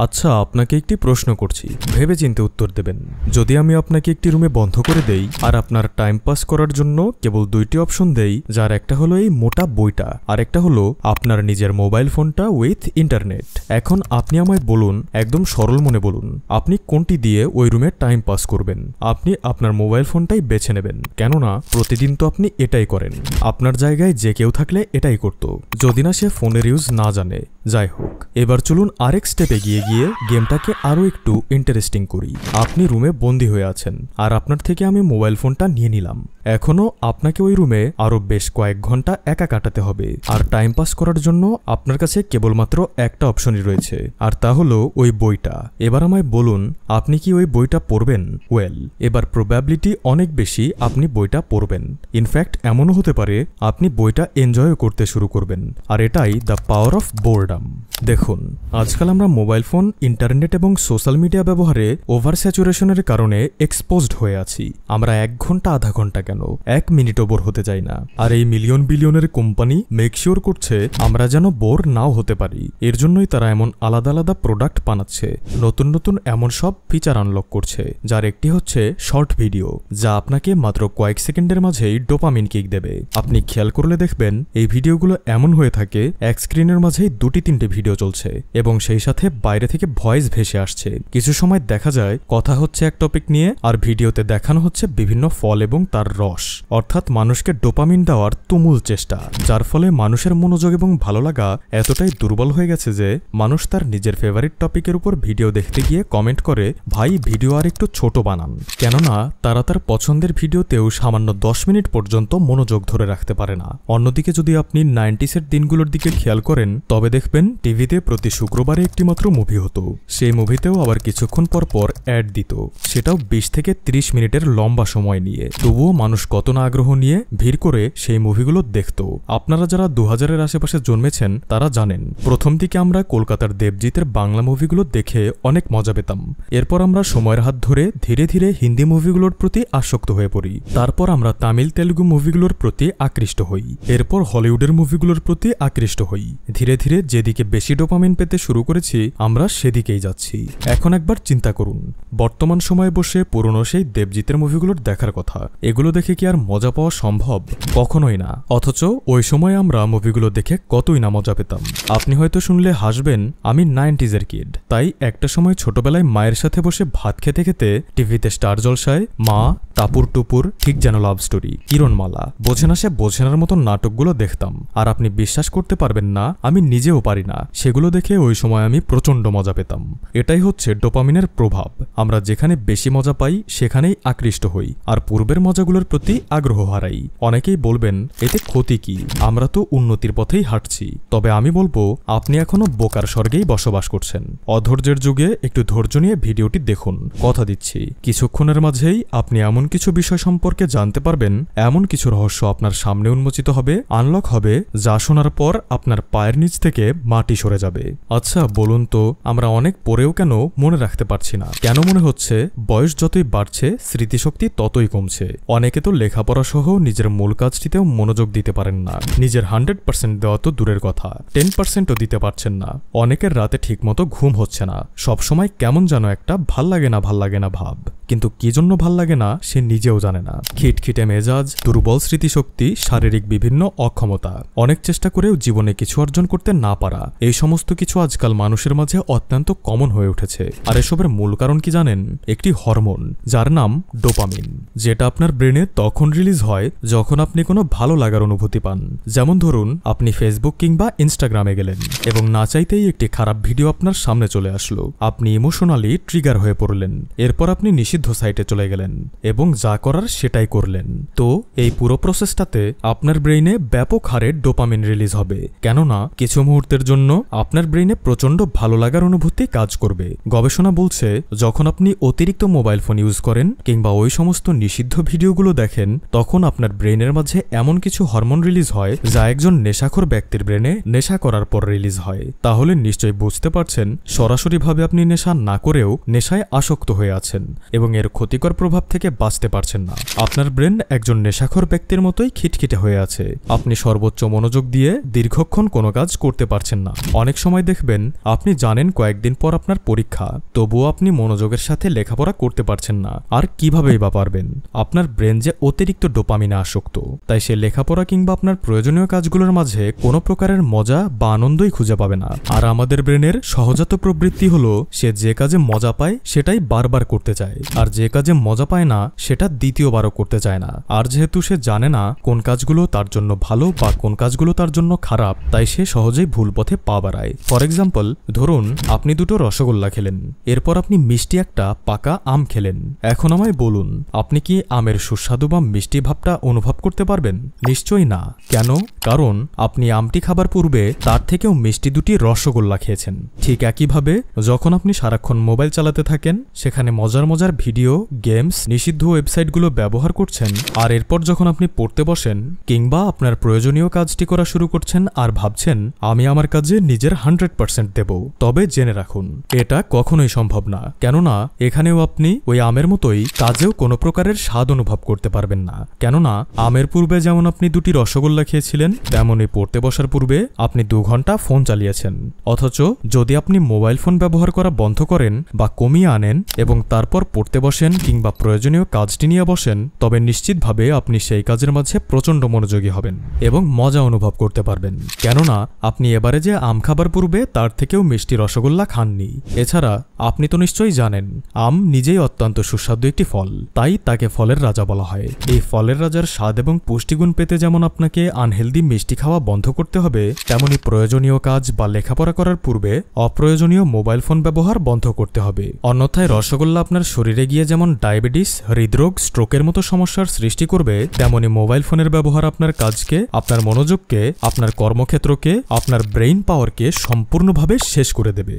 আচ্ছা, আপনাকে একটি প্রশ্ন করছি, ভেবে চিন্তে উত্তর দেবেন। যদি আমি আপনাকে একটি রুমে বন্ধ করে দেই আর আপনার টাইম পাস করার জন্য কেবল দুইটি অপশন দেই, যার একটা হলো এই মোটা বইটা আর একটা হলো আপনার নিজের মোবাইল ফোনটা উইথ ইন্টারনেট। এখন আপনি আমায় বলুন, একদম সরল মনে বলুন, আপনি কোনটি দিয়ে ওই রুমে টাইম পাস করবেন? আপনি আপনার মোবাইল ফোনটাই বেছে নেবেন, কেননা প্রতিদিন তো আপনি এটাই করেন। আপনার জায়গায় যে কেউ থাকলে এটাই করত, যদি না সে ফোনের ইউজ না জানে। যাই হোক, এবার চলুন আরেক স্টেপে গিয়ে গেমটাকে আরো একটু ইন্টারেস্টিং করি। আপনি রুমে বন্দী হয়ে আছেন আর আপনার থেকে আমি মোবাইল ফোনটা নিয়ে নিলাম। এখনো আপনাকে ওই রুমে আরো বেশ কয়েক ঘন্টা একা কাটাতে হবে, আর টাইম পাস করার জন্য আপনার কাছে কেবলমাত্র একটা অপশনই রয়েছে, আর তা হলো ওই বইটা। এবার আমায় বলুন, আপনি কি ওই বইটা পড়বেন? ওয়েল, এবার প্রবাবিলিটি অনেক বেশি আপনি বইটা পড়বেন। ইনফ্যাক্ট এমনও হতে পারে আপনি বইটা এনজয়ও করতে শুরু করবেন। আর এটাই দ্য পাওয়ার অফ বোরডাম। দেখুন, আজকাল আমরা মোবাইল ফোন, ইন্টারনেট এবং সোশ্যাল মিডিয়া ব্যবহারে ওভার স্যাচুরেশনের কারণে এক্সপোজড হয়ে আছি। আমরা 1 ঘন্টা, আধা ঘন্টা কেন 1 মিনিটও বোর হতে চাই না। আর এই মিলিয়ন বিলিয়নের কোম্পানি মেক শিওর করছে আমরা যেন বোর নাও হতে পারি। এর জন্যই তারা এমন আলাদা আলাদা প্রোডাক্ট বানাচ্ছে, নতুন নতুন এমন সব ফিচার আনলক করছে, যার একটি হচ্ছে শর্ট ভিডিও, যা আপনাকে মাত্র কয়েক সেকেন্ডের মাঝেই ডোপামিন কিক দেবে। আপনি খেয়াল করলে দেখবেন এই ভিডিওগুলো এমন হয়ে থাকে এক স্ক্রিনের মাঝেই 2-3টে ভিডিও চলছে এবং সেই সাথে বাইরে থেকে ভয়েস ভেসে আসছে। কিছু সময় দেখা যায় কথা হচ্ছে এক টপিক নিয়ে, আর ভিডিওতে দেখানো হচ্ছে বিভিন্ন ফল এবং তার রস, অর্থাৎ মানুষকে ডোপামিন দেওয়ার তুমুল চেষ্টা, যার ফলে মানুষের মনোযোগ এবং ভালো লাগা এতটাই দুর্বল হয়ে গেছে যে মানুষ তার নিজের ফেভারিট টপিকের উপর ভিডিও দেখতে গিয়ে কমেন্ট করে, ভাই ভিডিও আর একটু ছোট বানান, কেননা তারা তার পছন্দের ভিডিওতেও সামান্য 10 মিনিট পর্যন্ত মনোযোগ ধরে রাখতে পারে না। অন্যদিকে যদি আপনি 90s-এর দিনগুলোর দিকে খেয়াল করেন, তবে দেখবেন টিভিতে প্রতি শুক্রবারে একটি মাত্র মুভি হতো। সেই মুভিতেও আবার কিছুক্ষণ পর পর অ্যাড দিত, সেটাও 20 থেকে 30 মিনিটের লম্বা সময় নিয়ে। তবুও মানুষ কত না আগ্রহ নিয়ে ভিড় করে সেই মুভিগুলো দেখত। আপনারা যারা 2000-এর আশেপাশে জন্মেছেন তারা জানেন, প্রথম দিকে আমরা কলকাতার দেবজিতের বাংলা মুভিগুলো দেখে অনেক মজা পেতাম। এরপর আমরা সময়ের হাত ধরে ধীরে ধীরে হিন্দি মুভিগুলোর প্রতি আসক্ত হয়ে পড়ি। তারপর আমরা তামিল, তেলুগু মুভিগুলোর প্রতি আকৃষ্ট হই। এরপর হলিউডের মুভিগুলোর প্রতি আকৃষ্ট হই। ধীরে ধীরে যেদিকে বেশি ডোপামিন পেতে শুরু করেছি, আমরা সেদিকেই যাচ্ছি। এখন একবার চিন্তা করুন, বর্তমান সময়ে বসে পুরনো সেই দেবজিতের মুভিগুলোর দেখার কথা, এগুলো দেখে কি আর মজা পাওয়া সম্ভব? কখনোই না। অথচ ওই সময় আমরা মুভিগুলো দেখে কতই না মজা পেতাম। আপনি হয়তো শুনলে হাসবেন, আমি 90s-এর কিড, তাই একটা সময় ছোটবেলায় মায়ের সাথে বসে ভাত খেতে খেতে টিভিতে স্টার জলসায় মা, টাপুর টুপুর, ঠিক যেন লাভ স্টোরি, কিরণমালা, বোঝে না সে বোঝেনার মতো নাটকগুলো দেখতাম। আর আপনি বিশ্বাস করতে পারবেন না, আমি নিজেও পারি না, সেগুলো দেখে ওই সময় আমি প্রচন্ড মজা পেতাম। এটাই হচ্ছে ডোপামিনের প্রভাব। আমরা যেখানে বেশি মজা পাই সেখানেই আকৃষ্ট হই, আর পূর্বের মজাগুলোর প্রতি আগ্রহ হারাই। অনেকেই বলবেন, এতে ক্ষতি কি? আমরা তো উন্নতির পথেই হাঁটছি। তবে আমি বলবো, আপনি এখনো বোকার স্বর্গেই বসবাস করছেন। অধৈর্যের যুগে একটু ধৈর্য নিয়ে ভিডিওটি দেখুন, কথা দিচ্ছি কিছুক্ষণের মাঝেই আপনি এমন কিছু বিষয় সম্পর্কে জানতে পারবেন, এমন কিছু রহস্য আপনার সামনে উন্মোচিত হবে, আনলক হবে, যা শোনার পর আপনার পায়ের নিচ থেকে মাটি সরে যাবে। আচ্ছা বলুন তো, আমরা অনেক পড়েও কেন মনে রাখতে পারছি না? কেন মনে হচ্ছে বয়স যতই বাড়ছে স্মৃতিশক্তি ততই কমছে? অনেকে তো লেখাপড়া সহ নিজের মূল কাজটিতেও মনোযোগ দিতে পারেন না। নিজের 100% দেওয়া তো দূরের কথা, 10%ও দিতে পারছেন না। অনেকের রাতে ঠিকমতো ঘুম হচ্ছে না, সবসময় কেমন যেন একটা ভাল লাগে না ভাব, কিন্তু কি জন্য ভাল লাগে না সে নিজেও জানে না। খিটখিটে মেজাজ, দুর্বল স্মৃতিশক্তি, শারীরিক বিভিন্ন অক্ষমতা, অনেক চেষ্টা করেও জীবনে কিছু অর্জন করতে না পারা, এই সমস্ত কিছু আজকাল মানুষের মাঝে অত্যন্ত কমন হয়ে উঠেছে। আর এসবের মূল কারণ কি জানেন? একটি হরমোন, যার নাম ডোপামিন, যেটা আপনার ব্রেনে তখন রিলিজ হয় যখন আপনি কোনো ভালো লাগার অনুভূতি পান। যেমন ধরুন, আপনি ফেসবুক কিংবা ইনস্টাগ্রামে গেলেন এবং না চাইতেই একটি খারাপ ভিডিও আপনার সামনে চলে আসলো। আপনি ইমোশনালি ট্রিগার হয়ে পড়লেন। এরপর আপনি নিষিদ্ধ সাইটে চলে গেলেন এবং যা করার সেটাই করলেন। তো এই পুরো প্রসেসটাতে আপনার ব্রেইনে ব্যাপক হারে ডোপামিন রিলিজ হবে, কেননা কিছু মুহূর্তের জন্য আপনার ব্রেইনে প্রচন্ড ভালো লাগার অনুভূতি কাজ করবে। গবেষণা বলছে, যখন আপনি অতিরিক্ত মোবাইল ফোন ইউজ করেন কিংবা ওই সমস্ত নিষিদ্ধ ভিডিওগুলো দেখেন তখন আপনার ব্রেনের মাঝে এমন কিছু হরমোন রিলিজ হয় যা একজন নেশাখোর ব্যক্তির ব্রেনে নেশা করার পর রিলিজ হয়। তাহলে নিশ্চয়ই বুঝতে পারছেন সরাসরিভাবে আপনি নেশা না করেও নেশায় আসক্ত হয়ে আছেন এবং এর ক্ষতিকর প্রভাব থেকে বাঁচতে পারছেন না। আপনার ব্রেন একজন নেশাখোর ব্যক্তির মতোই খিটখিটে হয়ে আছে। আপনি সর্বোচ্চ মনোযোগ দিয়ে দীর্ঘক্ষণ কোনো কাজ করতে পারছেন না। অনেক সময় দেখবেন আপনি জানেন কয়েকদিন পর আপনার পরীক্ষা, তবুও আপনি মনোযোগের সাথে লেখাপড়া করতে পারছেন না। আর কিভাবেই বা পারবেন? আপনার ব্রেন যে অতিরিক্ত ডোপামিনে আসক্ত, তাই সে লেখাপড়া কিংবা আপনার প্রয়োজনীয় কাজগুলোর মাঝে কোনো প্রকারের মজা বা আনন্দই খুঁজে পাবে না। আর আমাদের ব্রেনের সহজাত প্রবৃত্তি হলো সে যে কাজে মজা পায় সেটাই বারবার করতে চায়, আর যে কাজে মজা পায় না সেটা দ্বিতীয়বারও করতে চায় না। আর যেহেতু সে জানে না কোন কাজগুলো তার জন্য ভালো বা কোন কাজগুলো তার জন্য খারাপ, তাই সে সহজেই ভুল পথে পা বাড়ায়। ফর এক্সাম্পল, ধরুন আপনি দুটো রসগোল্লা খেলেন, এরপর আপনি মিষ্টি একটা পাকা আম খেলেন। এখন আমায় বলুন, আপনি কি আমের সুস্বাদু বা মিষ্টি ভাবটা অনুভব করতে পারবেন? নিশ্চয়ই না। কেন? কারণ আপনি আমটি খাবার পূর্বে তার থেকেও মিষ্টি দুটি রসগোল্লা খেয়েছেন। ঠিক একইভাবে যখন আপনি সারাক্ষণ মোবাইল চালাতে থাকেন, সেখানে মজার মজার ভিডিও, গেমস, নিষিদ্ধ ওয়েবসাইটগুলো ব্যবহার করছেন, আর এরপর যখন আপনি পড়তে বসেন কিংবা আপনার প্রয়োজনীয় কাজটি করা শুরু করছেন আর ভাবছেন আমি আমার কাজে নিজের 100% দেব, তবে জেনে রাখুন এটা কখনোই সম্ভব না। কেননা এখানেও আপনি ওই আমের মতোই কাজেও কোনো প্রকারের স্বাদ অনুভব করতে পারবেন না। কেননা আমের পূর্বে যেমন আপনি দুটি রসগোল্লা খেয়েছিলেন, তেমনই পড়তে বসার পূর্বে আপনি 2 ঘন্টা ফোন চালিয়েছেন। অথচ যদি আপনি মোবাইল ফোন ব্যবহার করা বন্ধ করেন বা কমিয়ে আনেন এবং তারপর পড়তে বসেন কিংবা প্রয়োজনীয় কাজটি নিয়ে বসেন, তবে নিশ্চিতভাবে আপনি সেই কাজের মাঝে প্রচণ্ড মনোযোগী হবেন এবং মজা অনুভব করতে পারবেন। কেননা আপনি এবারে যে আম খাবার পূর্বে তার থেকেও মিষ্টি রসগোল্লা খাননি। এছাড়া আপনি তো নিশ্চয়ই জানেন আম নিজেই অত্যন্ত সুস্বাদু একটি ফল, তাই তাকে ফলের রাজা বলা হয়। এই ফলের রাজার স্বাদ এবং পুষ্টিগুণ পেতে যেমন আপনাকে আনহেলদি মিষ্টি খাওয়া বন্ধ করতে হবে, তেমনি প্রয়োজনীয় কাজ বা লেখাপড়া করার পূর্বে অপ্রয়োজনীয় মোবাইল ফোন ব্যবহার বন্ধ করতে হবে। অন্যথায় রসগোল্লা আপনার শরীরে গিয়ে যেমন ডায়াবেটিস, হৃদরোগ, স্ট্রোকের মতো সমস্যার সৃষ্টি করবে, তেমনি মোবাইল ফোনের ব্যবহার আপনার কাজকে, আপনার মনোযোগকে, আপনার কর্মক্ষেত্রকে, আপনার ব্রেইন পাওয়ারকে সম্পূর্ণভাবে শেষ করে দেবে।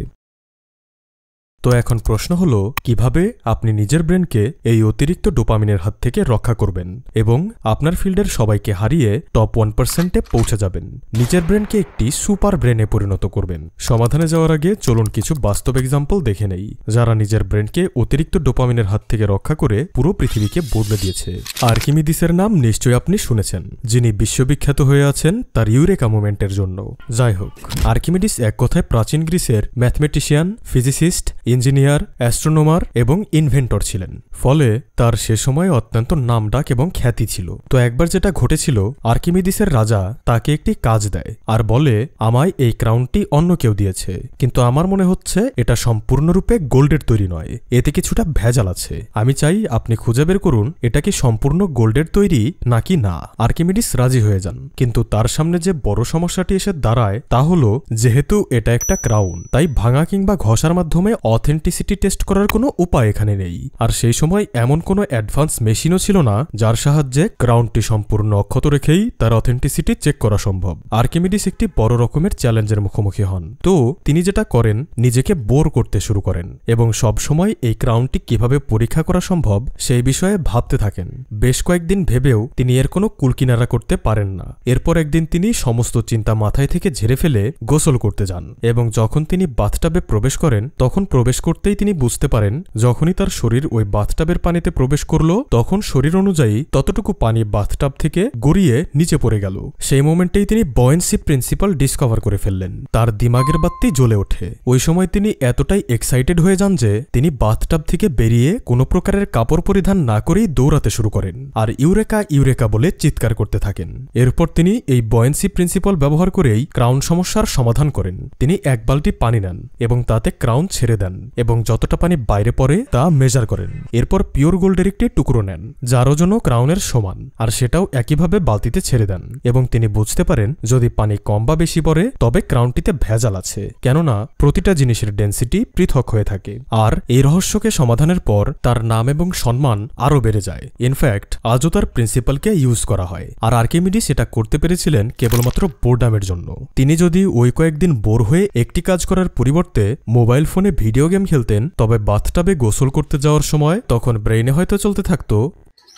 তো এখন প্রশ্ন হলো কিভাবে আপনি নিজের ব্রেনকে এই অতিরিক্ত ডোপামিনের হাত থেকে রক্ষা করবেন এবং আপনার ফিল্ডের সবাইকে হারিয়ে টপ 1%-এ পৌঁছে যাবেন। নিজের ব্রেনকে একটি সুপার ব্রেনে পরিণত করবেন। সমাধানে যাওয়ার আগে চলুন কিছু বাস্তব এক্সাম্পল দেখে নেই যারা নিজের ব্রেনকে অতিরিক্ত ডোপামিনের হাত থেকে রক্ষা করে পুরো পৃথিবীকে বদলে দিয়েছে। আর্কিমিডিসের নাম নিশ্চয়ই আপনি শুনেছেন, যিনি বিশ্ববিখ্যাত হয়ে আছেন তার ইউরেকা মুভমেন্টের জন্য। যাই হোক, আর্কিমিডিস এক কথায় প্রাচীন গ্রিসের ম্যাথমেটিশিয়ান, ফিজিসিস্ট, ইঞ্জিনিয়ার, অ্যাস্ট্রোনমার এবং ইনভেন্টর ছিলেন। ফলে তার সে সময় অত্যন্ত নামডাক এবং খ্যাতি ছিল। তো একবার যেটা ঘটেছিল, আর্কিমিডিসের রাজা তাকে একটি কাজ দেয় আর বলে আমায় এই ক্রাউনটি অন্য কেউ দিয়েছে, কিন্তু আমার মনে হচ্ছে এটা সম্পূর্ণরূপে গোল্ডের তৈরি নয়, এতে কিছুটা ভেজাল আছে। আমি চাই আপনি খুঁজে বের করুন এটা কি সম্পূর্ণ গোল্ডের তৈরি নাকি না। আর্কিমিডিস রাজি হয়ে যান, কিন্তু তার সামনে যে বড় সমস্যাটি এসে দাঁড়ায় তা হলো যেহেতু এটা একটা ক্রাউন, তাই ভাঙা কিংবা ঘষার মাধ্যমে অথেন্টিসিটি টেস্ট করার কোনো উপায় এখানে নেই। আর সেই সময় এমন কোনো অ্যাডভান্স মেশিনও ছিল না যার সাহায্যে ক্রাউনটি সম্পূর্ণ অক্ষত রেখেই তার অথেন্টিসিটি চেক করা সম্ভব। আর্কিমিডিস একটি বড় রকমের চ্যালেঞ্জের মুখোমুখি হন। তো তিনি যেটা করেন, নিজেকে বোর করতে শুরু করেন এবং সবসময় এই ক্রাউনটি কিভাবে পরীক্ষা করা সম্ভব সেই বিষয়ে ভাবতে থাকেন। বেশ কয়েকদিন ভেবেও তিনি এর কোনো কুলকিনারা করতে পারেন না। এরপর একদিন তিনি সমস্ত চিন্তা মাথায় থেকে ঝেড়ে ফেলে গোসল করতে যান এবং যখন তিনি বাথটাবে প্রবেশ করেন, তখন প্রবেশ করতেই তিনি বুঝতে পারেন যখনই তার শরীর ওই বাথটাবের পানিতে প্রবেশ করলো, তখন শরীর অনুযায়ী ততটুকু পানি বাথটাব থেকে গড়িয়ে নিচে পড়ে গেল। সেই মোমেন্টেই তিনি বয়েন্সি প্রিন্সিপাল ডিসকভার করে ফেললেন। তার দিমাগের বাতি জ্বলে ওঠে। ওই সময় তিনি এতটাই এক্সাইটেড হয়ে যান যে তিনি বাথটাব থেকে বেরিয়ে কোনো প্রকারের কাপড় পরিধান না করেই দৌড়াতে শুরু করেন আর ইউরেকা ইউরেকা বলে চিৎকার করতে থাকেন। এরপর তিনি এই বয়েন্সি প্রিন্সিপাল ব্যবহার করেই ক্রাউন সমস্যার সমাধান করেন। তিনি 1 বালতি পানি নেন এবং তাতে ক্রাউন ছেড়ে দেন এবং যতটা পানি বাইরে পড়ে তা মেজার করেন। এরপর পিওর গোল্ডের একটি টুকরো নেন যার ওজনও ক্রাউনের সমান, আর সেটাও একইভাবে বালতিতে ছেড়ে দেন এবং তিনি বুঝতে পারেন যদি পানি কম বা বেশি পড়ে তবে ক্রাউনটিতে ভেজাল আছে, কেননা প্রতিটা জিনিসের ডেন্সিটি পৃথক হয়ে থাকে। আর এই রহস্যকে সমাধানের পর তার নাম এবং সম্মান আরও বেড়ে যায়। ইনফ্যাক্ট আজও তার প্রিন্সিপালকে ইউজ করা হয়। আর আর্কিমিডিস এটা করতে পেরেছিলেন কেবলমাত্র বোরডামের জন্য। তিনি যদি ওই কয়েকদিন বোর হয়ে একটি কাজ করার পরিবর্তে মোবাইল ফোনে ভিডিও গেম খেলতেন, তবে বাথটাবে গোসল করতে যাওয়ার সময় তখন ব্রেইনে হয়তো চলতে থাকতো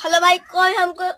हेलो भाई, कौन हमको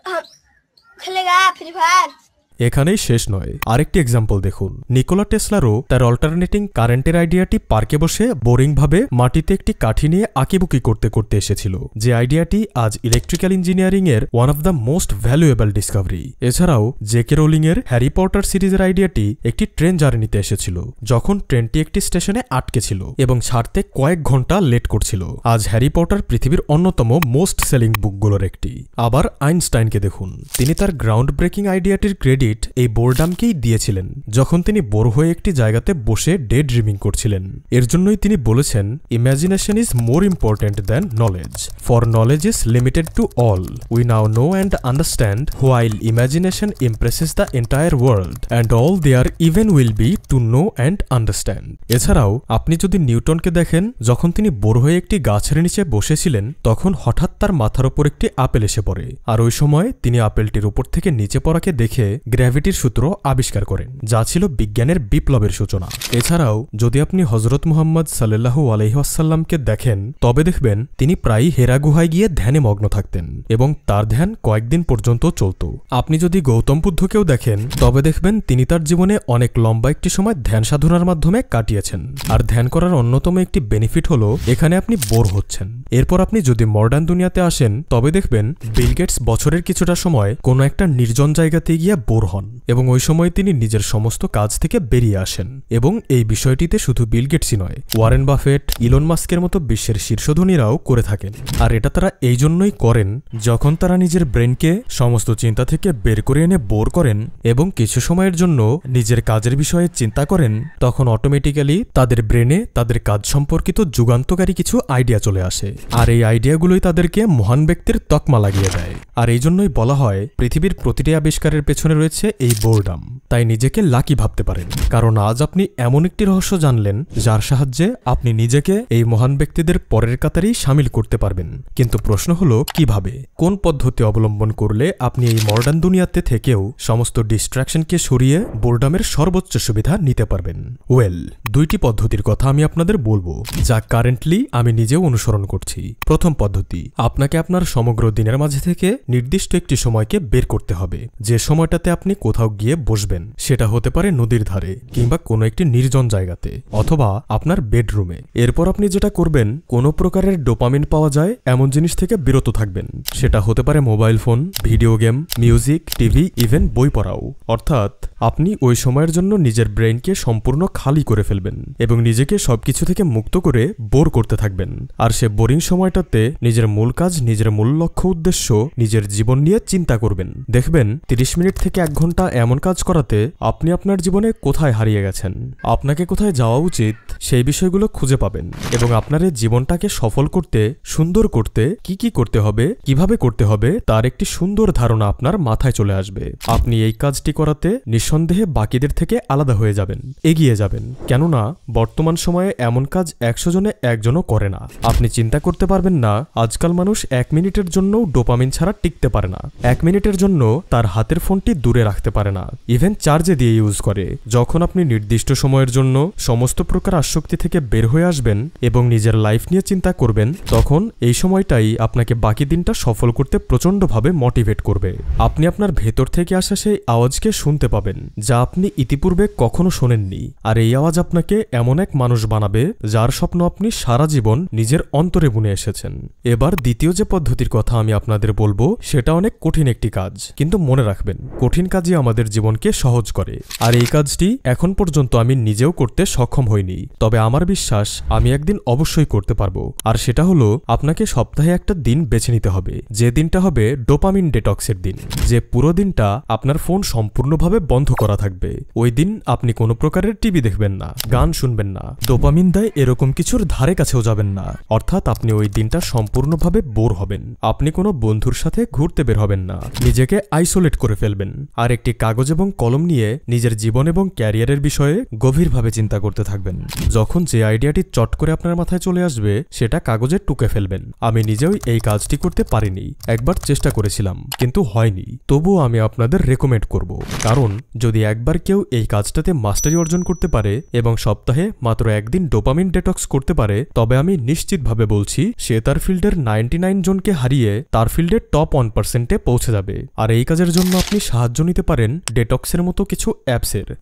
खेलेगा फ्री फायर? এখানেই শেষ নয়, আরেকটি এক্সাম্পল দেখুন। নিকোলা টেসলারও তার অল্টারনেটিং কারেন্টের আইডিয়াটি পার্কে বসে বোরিংভাবে মাটিতে একটি কাঠি নিয়ে আঁকিবুকি করতে করতে এসেছিল, যে আইডিয়াটি আজ ইলেকট্রিক্যাল ইঞ্জিনিয়ারিং এর one of the most valuable Discovery. এছাড়াও জেকে রোলিং এর হ্যারি পটার সিরিজের আইডিয়াটি একটি ট্রেন জার্নিতে এসেছিল, যখন ট্রেনটি একটি স্টেশনে আটকে ছিল এবং ছাড়তে কয়েক ঘন্টা লেট করছিল। আজ হ্যারি পটার পৃথিবীর অন্যতম মোস্ট সেলিং বুকগুলোর একটি। আবার আইনস্টাইনকে দেখুন, তিনি তার গ্রাউন্ড ব্রেকিং আইডিয়াটির ক্রেডিট এই বোরডামকেই দিয়েছিলেন, যখন তিনি বোর হয়ে একটি জায়গাতে বসে ডে ড্রিমিং করছিলেন। এর জন্যই তিনি বলেছেন, imagination is more important than knowledge, for knowledge is limited to all we now know and understand, while imagination impresses the entire world and all there even will be to know and understand. এছাড়াও আপনি যদি নিউটনকে দেখেন, যখন তিনি bore হয়ে একটি গাছের নিচে বসেছিলেন, তখন হঠাৎ তার মাথার ওপর একটি আপেল এসে পড়ে, আর ওই সময় তিনি আপেলটির উপর থেকে নিচে পড়াকে দেখে গ্র্যাভিটির সূত্র আবিষ্কার করেন, যা ছিল বিজ্ঞানের বিপ্লবের সূচনা। এছাড়াও যদি আপনি হযরত মুহাম্মদ সাল্লাল্লাহু আলাইহি ওয়াসাল্লামকে দেখেন, তবে দেখবেন তিনি প্রায়ই হেরা গুহায় গিয়ে ধ্যানে মগ্ন থাকতেন এবং তার ধ্যান কয়েকদিন পর্যন্ত চলত। আপনি যদি গৌতম বুদ্ধকেও দেখেন, তবে দেখবেন তিনি তার জীবনে অনেক লম্বা একটি সময় ধ্যান সাধনার মাধ্যমে কাটিয়েছেন। আর ধ্যান করার অন্যতম একটি বেনিফিট হলো এখানে আপনি বোর হচ্ছেন। এরপর আপনি যদি মডার্ন দুনিয়াতে আসেন, তবে দেখবেন বিল গেটস বছরের কিছুটা সময় কোনো একটা নির্জন জায়গাতে গিয়ে বোর হন এবং ওই সময় তিনি নিজের সমস্ত কাজ থেকে বেরিয়ে আসেন। এবং এই বিষয়টিতে শুধু বিল গেটসই নয়, ওয়ারেন বাফেট, ইলন মাস্কের মতো বিশ্বের শীর্ষধনীরাও করে থাকেন। আর এটা তারা এই জন্যই করেন, যখন তারা নিজের ব্রেনকে সমস্ত চিন্তা থেকে বের করে এনে বোর করেন এবং কিছু সময়ের জন্য নিজের কাজের বিষয়ে চিন্তা করেন, তখন অটোমেটিক্যালি তাদের ব্রেনে তাদের কাজ সম্পর্কিত যুগান্তকারী কিছু আইডিয়া চলে আসে। আর এই আইডিয়াগুলোই তাদেরকে মহান ব্যক্তির তকমা লাগিয়ে দেয়। আর এই জন্যই বলা হয়, পৃথিবীর প্রতিটি আবিষ্কারের পেছনে রয়েছে এই বোরডাম। তাই নিজেকে লাকি ভাবতে পারেন, কারণ আজ আপনি এমন একটি রহস্য জানলেন, যার সাহায্যে আপনি নিজেকে এই মহান ব্যক্তিদের পরের কাতারেই সামিল করতে পারবেন। কিন্তু প্রশ্ন হলো, কিভাবে, কোন পদ্ধতি অবলম্বন করলে আপনি এই মডার্ন দুনিয়াতে থেকেও সমস্ত ডিস্ট্রাকশনকে সরিয়ে বোরডামের সর্বোচ্চ সুবিধা নিতে পারবেন? ওয়েল, দুইটি পদ্ধতির কথা আমি আপনাদের বলবো, যা কারেন্টলি আমি নিজেও অনুসরণ করছি। প্রথম পদ্ধতি, আপনাকে আপনার সমগ্র দিনের মাঝে থেকে নির্দিষ্ট একটি সময়কে বের করতে হবে, যে সময়টাতে আপনি কোথাও গিয়ে বসবেন। সেটা হতে পারে নদীর ধারে কিংবা কোনো একটি নির্জন জায়গাতে, অথবা আপনার বেডরুমে। এরপর আপনি যেটা করবেন, কোনো প্রকারের ডোপামিন পাওয়া যায় এমন জিনিস থেকে বিরত থাকবেন। সেটা হতে পারে mobile phone, video game, music, TV, even বই পড়াও। অর্থাৎ আপনি ওই সময়ের জন্য নিজের ব্রেনকে সম্পূর্ণ খালি করে ফেলবেন এবং নিজেকে সবকিছু থেকে মুক্ত করে বোর করতে থাকবেন। আর সে বোরিং সময়টাতে নিজের মূল কাজ, নিজের মূল লক্ষ্য উদ্দেশ্য, নিজের জীবন নিয়ে চিন্তা করবেন। দেখবেন 30 মিনিট থেকে 1 ঘন্টা এমন কাজ করাতে আপনি আপনার জীবনে কোথায় হারিয়ে গেছেন, আপনাকে কোথায় যাওয়া উচিত, সেই বিষয়গুলো খুঁজে পাবেন এবং আপনার এই জীবনটাকে সফল করতে, সুন্দর করতে কি কি করতে হবে, কিভাবে করতে হবে, তার একটি সুন্দর ধারণা আপনার মাথায় চলে আসবে। আপনি এই কাজটি করাতে নিঃসন্দেহে বাকিদের থেকে আলাদা হয়ে যাবেন, এগিয়ে যাবেন। কেননা বর্তমান সময়ে এমন কাজ 100 জনে 1 জনও করে না। আপনি চিন্তা করতে পারবেন না, আজকাল মানুষ 1 মিনিটের জন্য ডোপামিন ছাড়া টিকতে পারে না। 1 মিনিটের জন্য তার হাতের ফোনটি দূরে রাখতে পারে না, ইভেন চার্জে দিয়ে ইউজ করে। যখন আপনি নির্দিষ্ট সময়ের জন্য সমস্ত প্রকার আসক্তি থেকে বের হয়ে আসবেন এবং নিজের লাইফ নিয়ে চিন্তা করবেন, তখন এই সময়টাই আপনাকে বাকি দিনটা সফল করতে প্রচণ্ডভাবে মোটিভেট করবে। আপনি আপনার ভেতর থেকে আসা সেই আওয়াজকে শুনতে পাবেন, যা আপনি ইতিপূর্বে কখনো শোনেননি। আর এই আওয়াজ আপনাকে এমন এক মানুষ বানাবে, যার স্বপ্ন আপনি সারা জীবন নিজের অন্তরে বুনে এসেছেন। এবার দ্বিতীয় যে পদ্ধতির কথা আমি আপনাদের বলবো, সেটা অনেক কঠিন একটি কাজ, কিন্তু মনে রাখবেন, কঠিন কাজই আমাদের জীবনকে সহজ করে। আর এই কাজটি এখন পর্যন্ত আমি নিজেও করতে সক্ষম হইনি, তবে আমার বিশ্বাস আমি একদিন অবশ্যই করতে পারবো। আর সেটা হলো, আপনাকে সপ্তাহে একটা দিন বেছে নিতে হবে, যে দিনটা হবে ডোপামিন ডেটক্সের দিন, যে পুরো দিনটা আপনার ফোন সম্পূর্ণভাবে বন্ধ করা থাকবে। ওই দিন আপনি কোনো প্রকারের টিভি দেখবেন না, গান শুনবেন না, ডোপামিন দেয় এরকম কিছুর ধারে কাছেও যাবেন না। অর্থাৎ আপনি ওই দিনটা সম্পূর্ণভাবে বোর হবেন। আপনি কোনো বন্ধুর সাথে ঘুরতে বের হবেন না, নিজেকে আইসোলেট করে ফেলবেন। আর একটি কাগজ এবং কলম নিয়ে নিজের জীবন এবং ক্যারিয়ারের বিষয়ে গভীরভাবে চিন্তা করতে থাকবেন। যখন যে আইডিয়াটি চট করে আপনার মাথায় চলে আসবে, সেটা কাগজে টুকে ফেলবেন। আমি নিজেও এই কাজটি করতে পারিনি, একবার চেষ্টা করেছিলাম কিন্তু হয়নি। তবুও আমি আপনাদের রেকমেন্ড করব, কারণ যদি একবার কেউ এই কাজটাতে মাস্টারি অর্জন করতে পারে এবং সপ্তাহে মাত্র একদিন ডোপামিন ডেটক্স করতে পারে, তবে আমি নিশ্চিতভাবে বলছি সে তার ফিল্ডের 99 জনকে হারিয়ে তার ফিল্ডের টপ 1%-এ পৌঁছে যাবে। আর এই কাজের জন্য আপনি সাহায্য নিতে পারেন ডেটক্সের মতো কিছু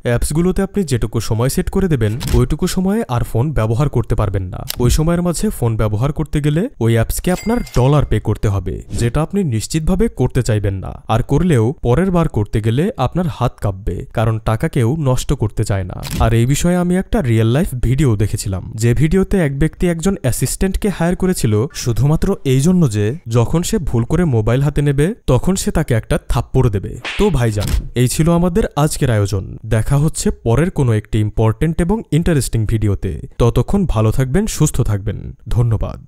অ্যাপসগুলোতে আপনি যেটুকু সময় সেট করে দেবেন ওইটুকু সময়ে আর ফোন ব্যবহার করতে পারবেন না। ওই সময়ের মাঝে ফোন ব্যবহার করতে গেলে ওই অ্যাপসকে আপনার ডলার পে করতে হবে, যেটা আপনি নিশ্চিতভাবে করতে চাইবেন না। আর করলেও পরের বার করতে গেলে আপনার হাত কাঁপবে, কারণ টাকা কেউ নষ্ট করতে চায় না। আর এই বিষয়ে আমি একটা রিয়েল লাইফ ভিডিও দেখেছিলাম, যে ভিডিওতে এক ব্যক্তি একজন অ্যাসিস্ট্যান্টকে হায়ার করেছিল শুধুমাত্র এই জন্য যে যখন সে ভুল করে মোবাইল হাতে নেবে তখন সে তাকে একটা থাপ্পড় দেবে। তো ভাইজান, এই ছিল আমাদের আজকের আয়োজন। দেখা হচ্ছে পরের কোনো একটি ইম্পর্টেন্ট এবং ইন্টারেস্টিং ভিডিওতে। ততক্ষণ ভালো থাকবেন, সুস্থ থাকবেন। ধন্যবাদ।